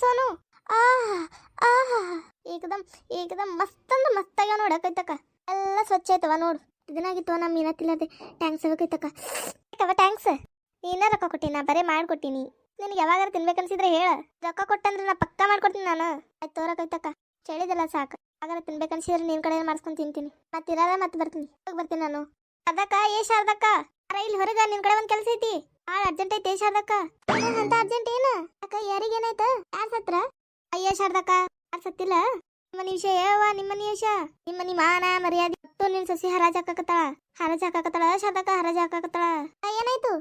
ಸೋನು ಆಹ್ ಆಹ್ ಏಕದಮ್ ಏಕದಮ್ ಮಸ್ತ್ ಅಂದ್ರೆ ಮಸ್ತ್ ಆಗ್ಯಾವ ನೋಡ ಕೈತಕ್ಕ ಎಲ್ಲ ಸ್ವಚ್ಛ ಆಯ್ತವ ನೋಡು ಇದನ್ನಾಗಿತ್ತು ನಮ್ಮ ಮೀನತ್ತಿಲ್ಲದೆ ಟ್ಯಾಂಕ್ಸ್ ಕೈತಕ್ಕ ಟ್ಯಾಂಕ್ಸ್ ನೀನ ರೊಕ್ಕ ಕೊಟ್ಟಿನ ಬರೇ ಮಾಡ್ಕೊಟ್ಟಿನಿ ನಿನಗೆ ಯಾವಾಗಾರ ತಿನ್ಬೇಕನ್ಸಿದ್ರೆ ಹೇಳ ರೊಕ್ಕ ಕೊಟ್ಟಂದ್ರೆ ನಾ ಪಕ್ಕ ಮಾಡ್ಕೊಡ್ತೀನಿ ನಾನು ಆಯ್ತು ತೋರ ಕೈತಕ್ಕ ಚಳಿದೆಲ್ಲ ಸಾಕು ಆಗಾರ ತಿನ್ಬೇಕನ್ಸಿದ್ರೆ ನಿನ್ ಕಡೆ ಮಾಡ್ಸ್ಕೊಂಡು ತಿಂತೀನಿ ಮತ್ತೆ ಇರದ ಮತ್ತೆ ಬರ್ತೀನಿ ನಾನು ಅದಕ್ಕ ಶಾರದಕ್ಕ ಇಲ್ಲಿ ಹೊರಗ ನಿನ್ ಕಡೆ ಒಂದ್ ಕೆಲಸ ಐತಿ ಅರ್ಜೆಂಟ್ ಐತಿ ಶಾರದಕ್ಕ ಅಂತ ಅರ್ಜೆಂಟ್ ಏನ ಅಕ್ಕ ಯಾರಿಗೇನಾಯ್ತ ಯಾರ್ ಸತ್ರ ಅಯ್ಯ ಶಾರದಕ್ಕ ಯಾರ್ ಸತ್ತಿಲ್ಲ ನಿಮ್ಮನಿ ವಿಷಯ ನಿಮ್ಮನಿ ವಿಷಯ ನಿಮ್ಮನಿ ಮಾನ ಮರ್ಯಾದೆ ಒಟ್ಟು ನಿನ್ ಸಸಿ ಹರಾಜ್ ಹಾಕಾಕತ್ತಾಳ ಶಾರದಕ್ಕ ಹರಾಜ್ ಹಾಕಾಕತ್ತಾಳ ಏನಾಯ್ತು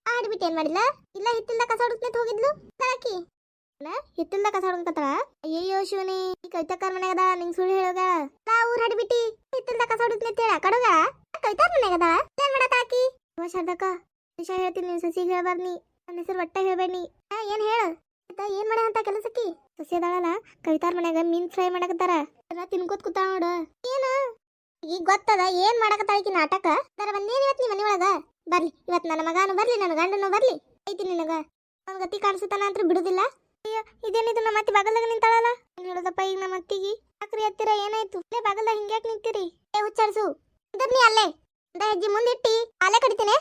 ಆಡ್ಬಿಟ್ಟು ಏನ್ ಮಾಡಿಲ್ಲ ಇಲ್ಲ ಹಿತ್ತಿಲ್ದ ಕಸ ಹುಡುಕ್ನೆತ್ ಹೋಗಿದ್ಲು ತಾಕಿ ಹಿತ್ತಿಲ್ದ ಕಸ ಹುಡುಕತ್ತಾಳ ಅಯ್ಯಯ್ಯೋ ಶಿವನಿ ಈ ಕವಿತಕ್ಕರ್ ಮನೆಗದ ನಿಂಗ್ ಸುಳ್ಳು ಹೇಳೋಗ ಊರ್ ಹಡ್ಬಿಟ್ಟಿ ಹಿತ್ತಿಲ್ದ ಕಸ ಹುಡುಕ್ನೆತ್ ಹೇಳ ಕಡುಗ ಕವಿತಾರ್ ಮನೆಗದ ಏನ್ ಮಾಡತ್ತಾಕಿ ಶಾರದಕ್ಕ ವಿಷಯ ಹೇಳ್ತೀನಿ ನೀನ್ ಸಸಿಗೆ ಹೇಳ್ಬಾರ್ನಿ ನನ್ನ ಹೆಸರು ಒಟ್ಟ ಹೇಳ್ಬೇಡಿ ಏನ್ ಹೇಳ ಏನ್ ಮಾಡ ಅಂತ ಕೆಲಸಕ್ಕಿ ಸಸಿ ಅದಾಳಲ್ಲ ಕವಿತಾರ್ ಮನ್ಯಾಗ ಮೀನ್ ಫ್ರೈ ಮಾಡಕತ್ತಾರ ತಿನ್ಕೋತ್ ಕೂತ ನೋಡು ಏನ ಈಗ ಗೊತ್ತದ ಏನ್ ಮಾಡಕತ್ತಾಳಕಿ ನಾಟಕ ದರ ಬಂದೇನ್ ಇವತ್ ನೀ ಮನಿ ಒಳಗ ಬರ್ಲಿ ಇವತ್ ನನ್ನ ಮಗನು ಬರ್ಲಿ ನನ್ನ ಗಂಡನು ಬರ್ಲಿ ಐತಿ ನಿನಗ ಅವ್ನ ಗತಿ ಕಾಣಿಸುತ್ತಾನ ಅಂತ ಬಿಡುದಿಲ್ಲ ಅಯ್ಯೋ ಇದೇನಿದು ನಮ್ಮ ಅತ್ತಿ ಬಾಗಲ್ದಾಗ ನಿಂತಾಳಲ್ಲ ಏನ್ ಹೇಳೋದಪ್ಪ ಈಗ ನಮ್ಮ ಅತ್ತಿಗೆ ಅಕ್ರಿ ಹತ್ತಿರ ಏನಾಯ್ತು ಅಲ್ಲೇ ಬಾಗಲ್ದಾಗ ಹಿಂಗ್ಯಾಕ್ ನಿಂತೀರಿ ಹುಚ್ಚಾಡ್ಸು ನಿಂದ್ರ ನೀ ಅಲ್ಲೇ ಹೆಜ್ಜೆ ಮುಂದಿಟ್ಟಿ ಅಲ್ಲೇ ಕಡಿತೀನಿ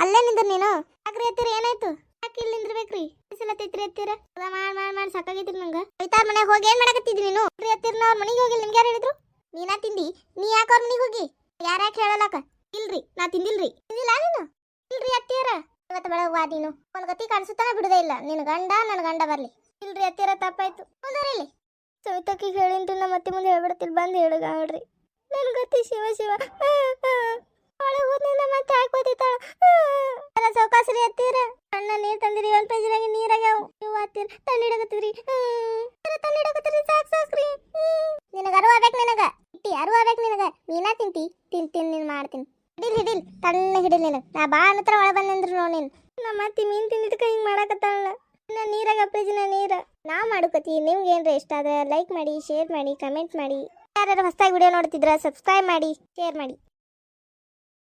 ಅಲ್ಲೇ ನಿಂದ್ರ ನೀನು ಅಕ್ರಿ ಹತ್ತಿರ ಏನಾಯ್ತು ಯಾಕೆ ಇಲ್ಲಿ ನಿಂದ್ರಬೇಕ್ರಿ ಬಿಸಿಲತ್ತೈತ್ರಿ ಹತ್ತಿರ ಮಾಡಿ ಸಾಕಾಗೈತ್ರಿ ನಂಗ ಕವಿತಾರ್ ಮನೆಗೆ ಹೋಗಿ ಏನ್ ಮಾಡಕತ್ತಿದ್ರಿ ನೀನು ಹತ್ತಿರ ಅವ್ರ ಮನೆಗೆ ಹೋಗಿ ನಿಮ್ಗೆ ಯಾರು ಹೇಳಿದ್ರು ನೀನಾ ತಿಂದಿ ನೀ ಯಾಕೆ ಅವ್ರ ಮನೆಗೆ ಹೋಗಿ ಯಾರ್ಯಾಕೆ ಹೇಳಲಕ್ಕ ಇಲ್ರಿ ನಾ ತಿಂದಿಲ್ರಿ ತಿಂದಿಲ್ಲ ನೀನು ಇಲ್ರಿ ಅತ್ತಿಯರ ಇವತ್ತು ಬೆಳಗ್ಗೆ ನೀನು ಒಂದ್ ಗತಿ ಕಾಣಿಸುತ್ತಾನ ಬಿಡುದೇ ಇಲ್ಲ ನಿನ್ ಗಂಡ ನನ್ನ ಗಂಡ ಬರ್ಲಿ ಇಲ್ರಿ ಅತ್ತಿಯರ ತಪ್ಪಾಯ್ತು ಮುಂದುವರಿಲಿ ಸವಿತಕ್ಕಿಗೆ ಹೇಳಿನ್ರಿ ನಮ್ಮ ಅತ್ತಿ ಮುಂದೆ ಹೇಳ್ಬಿಡ್ತಿಲ್ ಬಂದು ಹೇಳುಗ ಹೇಳ್ರಿ ನನ್ ಗತಿ ಶಿವ ಶಿವ ಒಳಗೆ ಹೋದ್ನಿಂದ ಮತ್ತೆ ಹಾಕೋತಿತ್ತಾಳ ಸೌಕಾಸ್ರಿ ಹತ್ತಿರ ಅಣ್ಣ ನೀರ್ ತಂದಿರಿ ಒಂದ್ ಪೇಜಿನಾಗ ನೀರಾಗ್ಯಾವ ನೀವು ಹತ್ತಿರ ತಣ್ಣಿಡಕತ್ತಿದ್ರಿ ತಣ್ಣಿಡಕತ್ತಿದ್ರಿ ಸಾಕ್ರಿ ನಿನಗ ಅರು ಆಗ್ಬೇಕು ನಿನಗ ಇಟ್ಟಿ ಅರು ಆಗ್ಬೇಕು ನಿನಗ ನೀನಾ ತಿಂತೀನಿ ನೀನ್ ಮಾಡ್ತೀನಿ ಹಿಡಿಲ್ ತಣ್ಣ ಹಿಡಿಲ್ ನಿನಗ ನಾ ಬಾ ಅನ್ನತ್ರ ಒಳ ಬಂದಂದ್ರು ನೋಡಿ ನೀನು ನಮ್ಮ ಅತ್ತಿ ಮೀನ್ ತಿಂದಿದ್ಕ ಹಿಂಗ್ ಮಾಡಕತ್ತಾಳ ಇನ್ನ ನೀರಾಗ ಪೇಜಿನ ನೀರ ನಾ ಮಾಡ್ಕೋತಿ ನಿಮ್ಗೆ ಏನ್ರ ಇಷ್ಟ ಆದ್ರೆ ಲೈಕ್ ಮಾಡಿ ಶೇರ್ ಮಾಡಿ ಕಮೆಂಟ್ ಮಾಡಿ ಯಾರು ಹೊಸದಾಗಿ ವಿಡಿಯೋ ನೋಡ್ತಿದ್ರ ಸಬ್ಸ್ಕ್ರೈಬ್ ಮಾಡಿ ಶೇರ್ ಮಾಡಿ